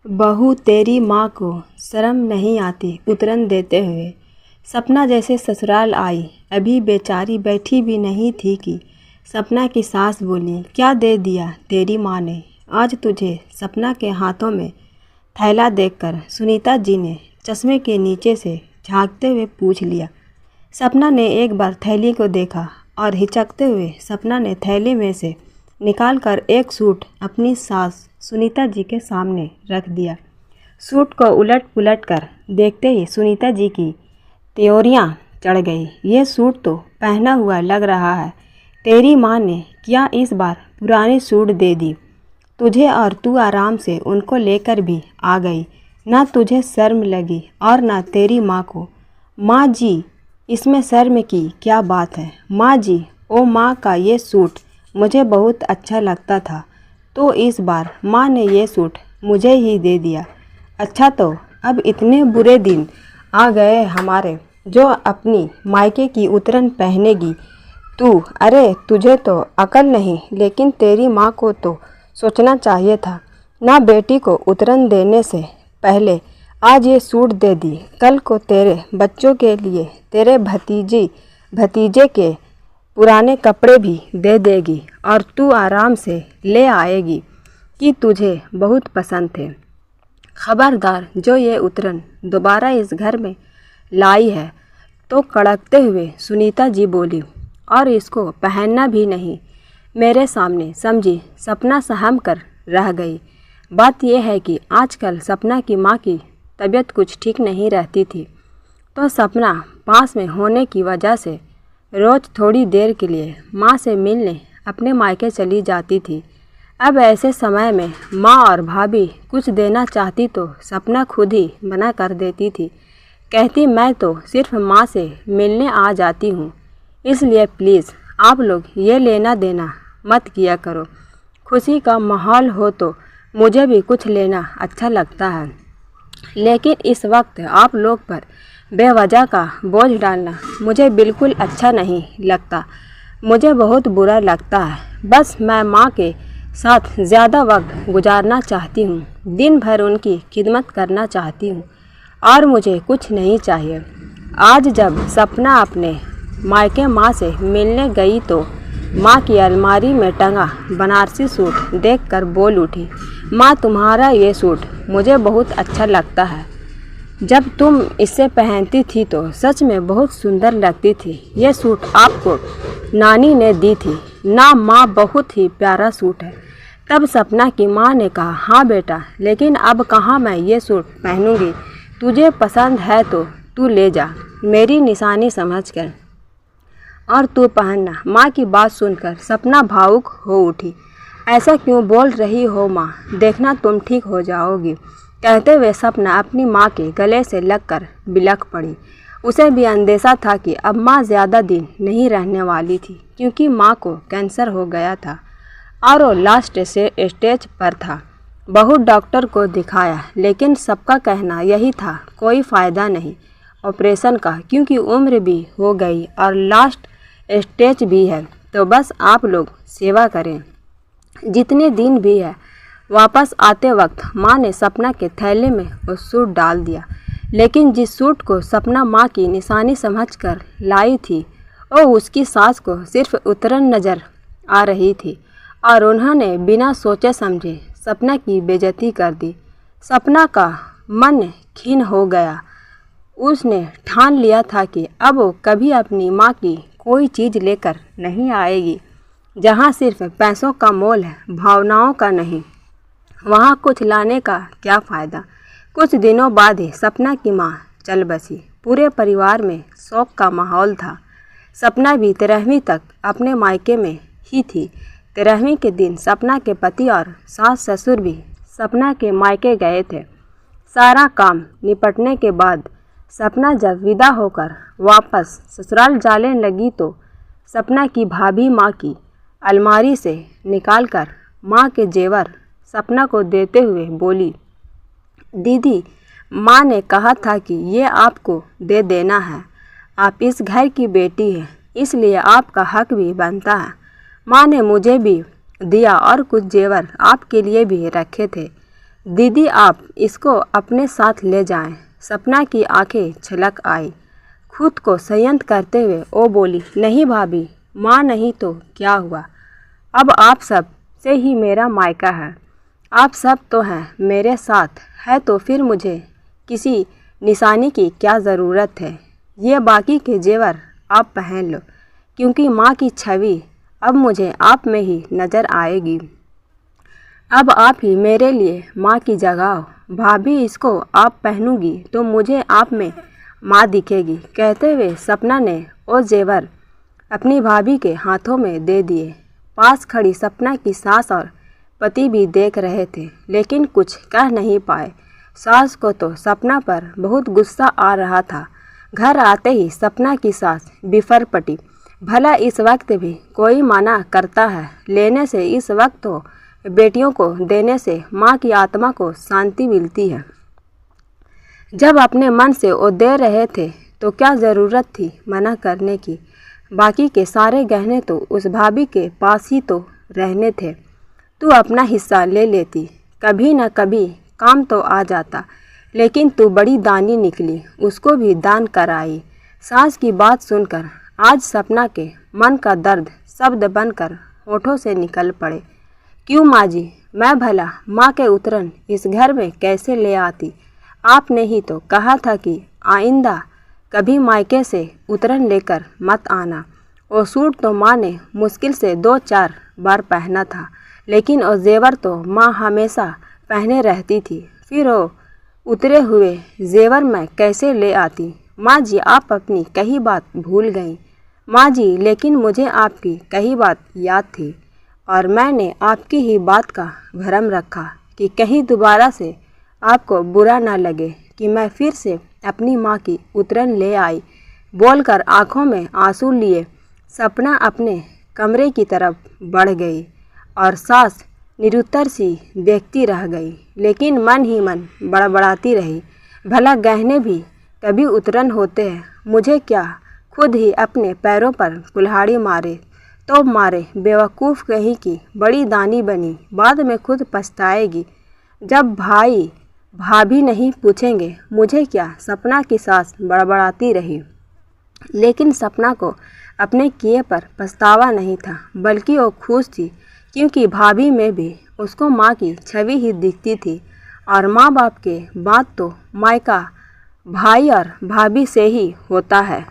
बहू तेरी माँ को शर्म नहीं आती उतरन देते हुए। सपना जैसे ससुराल आई, अभी बेचारी बैठी भी नहीं थी कि सपना की सास बोली, क्या दे दिया तेरी माँ ने आज तुझे। सपना के हाथों में थैला देखकर सुनीता जी ने चश्मे के नीचे से झांकते हुए पूछ लिया। सपना ने एक बार थैली को देखा और हिचकते हुए सपना ने थैले में से निकालकर एक सूट अपनी सास सुनीता जी के सामने रख दिया। सूट को उलट पुलट कर देखते ही सुनीता जी की त्योरियां चढ़ गई। ये सूट तो पहना हुआ लग रहा है। तेरी माँ ने क्या इस बार पुरानी सूट दे दी तुझे और तू आराम से उनको लेकर भी आ गई। ना तुझे शर्म लगी और ना तेरी माँ को। माँ जी, इसमें शर्म की क्या बात है। माँ जी, ओ माँ का ये सूट मुझे बहुत अच्छा लगता था तो इस बार माँ ने ये सूट मुझे ही दे दिया। अच्छा, तो अब इतने बुरे दिन आ गए हमारे जो अपनी मायके की उतरन पहनेगी तू। अरे तुझे तो अकल नहीं, लेकिन तेरी माँ को तो सोचना चाहिए था ना। बेटी को उतरन देने से पहले आज ये सूट दे दी, कल को तेरे बच्चों के लिए तेरे भतीजे के पुराने कपड़े भी दे देगी और तू आराम से ले आएगी कि तुझे बहुत पसंद थे। खबरदार, जो ये उतरन दोबारा इस घर में लाई है तो कड़कते हुए सुनीता जी बोली, और इसको पहनना भी नहीं मेरे सामने, समझी। सपना सहम कर रह गई। बात यह है कि आजकल सपना की माँ की तबीयत कुछ ठीक नहीं रहती थी तो सपना पास में होने की वजह से रोज़ थोड़ी देर के लिए माँ से मिलने अपने मायके चली जाती थी। अब ऐसे समय में माँ और भाभी कुछ देना चाहती तो सपना खुद ही मना कर देती थी। कहती, मैं तो सिर्फ माँ से मिलने आ जाती हूँ, इसलिए प्लीज़ आप लोग ये लेना देना मत किया करो। खुशी का माहौल हो तो मुझे भी कुछ लेना अच्छा लगता है, लेकिन इस वक्त आप लोग पर बेवजह का बोझ डालना मुझे बिल्कुल अच्छा नहीं लगता। मुझे बहुत बुरा लगता है। बस मैं माँ के साथ ज़्यादा वक्त गुजारना चाहती हूँ, दिन भर उनकी खिदमत करना चाहती हूँ और मुझे कुछ नहीं चाहिए। आज जब सपना अपने मायके माँ से मिलने गई तो माँ की अलमारी में टंगा बनारसी सूट देखकर बोल उठी, माँ तुम्हारा ये सूट मुझे बहुत अच्छा लगता है। जब तुम इसे पहनती थी तो सच में बहुत सुंदर लगती थी। ये सूट आपको नानी ने दी थी ना माँ, बहुत ही प्यारा सूट है। तब सपना की माँ ने कहा, हाँ बेटा, लेकिन अब कहाँ मैं ये सूट पहनूंगी। तुझे पसंद है तो तू ले जा, मेरी निशानी समझकर, और तू पहनना। माँ की बात सुनकर सपना भावुक हो उठी। ऐसा क्यों बोल रही हो माँ, देखना तुम ठीक हो जाओगी। कहते हुए सपना अपनी माँ के गले से लगकर बिलख पड़ी। उसे भी अंदेशा था कि अब माँ ज़्यादा दिन नहीं रहने वाली थी, क्योंकि माँ को कैंसर हो गया था और वो लास्ट स्टेज पर था। बहुत डॉक्टर को दिखाया, लेकिन सबका कहना यही था, कोई फ़ायदा नहीं ऑपरेशन का, क्योंकि उम्र भी हो गई और लास्ट स्टेज भी है। तो बस आप लोग सेवा करें जितने दिन भी है। वापस आते वक्त माँ ने सपना के थैले में वो सूट डाल दिया, लेकिन जिस सूट को सपना माँ की निशानी समझकर लाई थी वो उसकी सास को सिर्फ उतरन नज़र आ रही थी और उन्होंने बिना सोचे समझे सपना की बेइज्जती कर दी। सपना का मन खिन्न हो गया। उसने ठान लिया था कि अब वो कभी अपनी माँ की कोई चीज़ लेकर नहीं आएगी। जहाँ सिर्फ पैसों का मोल है, भावनाओं का नहीं, वहाँ कुछ लाने का क्या फ़ायदा। कुछ दिनों बाद ही सपना की माँ चल बसी। पूरे परिवार में शोक का माहौल था। सपना भी 13वीं तक अपने मायके में ही थी। 13वीं के दिन सपना के पति और सास ससुर भी सपना के मायके गए थे। सारा काम निपटने के बाद सपना जब विदा होकर वापस ससुराल जाने लगी तो सपना की भाभी माँ की अलमारी से निकालकर माँ के जेवर सपना को देते हुए बोली, दीदी, माँ ने कहा था कि ये आपको दे देना है। आप इस घर की बेटी हैं, इसलिए आपका हक भी बनता है। माँ ने मुझे भी दिया और कुछ जेवर आपके लिए भी रखे थे। दीदी आप इसको अपने साथ ले जाएं। सपना की आंखें छलक आई। खुद को संयत करते हुए वो बोली, नहीं भाभी, माँ नहीं तो क्या हुआ, अब आप सब से ही मेरा मायका है। आप सब तो हैं मेरे साथ है तो फिर मुझे किसी निशानी की क्या ज़रूरत है। ये बाकी के जेवर आप पहन लो, क्योंकि माँ की छवि अब मुझे आप में ही नज़र आएगी। अब आप ही मेरे लिए माँ की जगह हो। भाभी इसको आप पहनूंगी तो मुझे आप में माँ दिखेगी। कहते हुए सपना ने वो जेवर अपनी भाभी के हाथों में दे दिए। पास खड़ी सपना की सास और पति भी देख रहे थे, लेकिन कुछ कह नहीं पाए। सास को तो सपना पर बहुत गुस्सा आ रहा था। घर आते ही सपना की सास बिफर पटी। भला इस वक्त भी कोई मना करता है लेने से? इस वक्त तो बेटियों को देने से माँ की आत्मा को शांति मिलती है। जब अपने मन से वो दे रहे थे तो क्या ज़रूरत थी मना करने की। बाकी के सारे गहने तो उस भाभी के पास ही तो रहने थे। तू अपना हिस्सा ले लेती, कभी न कभी काम तो आ जाता। लेकिन तू बड़ी दानी निकली, उसको भी दान कराई। सास की बात सुनकर आज सपना के मन का दर्द शब्द बनकर होठों से निकल पड़े। क्यों माँ जी, मैं भला माँ के उतरन इस घर में कैसे ले आती? आपने ही तो कहा था कि आइंदा कभी मायके से उतरन लेकर मत आना। वो सूट तो माँ ने मुश्किल से 2-4 बार पहना था, लेकिन वो जेवर तो माँ हमेशा पहने रहती थी। फिर वो उतरे हुए जेवर मैं कैसे ले आती? माँ जी, आप अपनी कही बात भूल गई। माँ जी, लेकिन मुझे आपकी कही बात याद थी और मैंने आपकी ही बात का भरम रखा कि कहीं दोबारा से आपको बुरा ना लगे कि मैं फिर से अपनी माँ की उतरन ले आई। बोलकर आंखों में आंसू लिए सपना अपने कमरे की तरफ बढ़ गई और सास निरुत्तर सी देखती रह गई, लेकिन मन ही मन बड़बड़ाती रही। भला गहने भी कभी उतरन होते हैं? मुझे क्या खुद ही अपने पैरों पर कुल्हाड़ी मारे तो मारे। बेवकूफ़ कहीं की बड़ी दानी बनी, बाद में खुद पछताएगी जब भाई भाभी नहीं पूछेंगे। मुझे क्या? सपना की सास बड़बड़ाती रही, लेकिन सपना को अपने किए पर पछतावा नहीं था, बल्कि वो खुश थी, क्योंकि भाभी में भी उसको माँ की छवि ही दिखती थी। और माँ बाप के बाद तो मायका भाई और भाभी से ही होता है।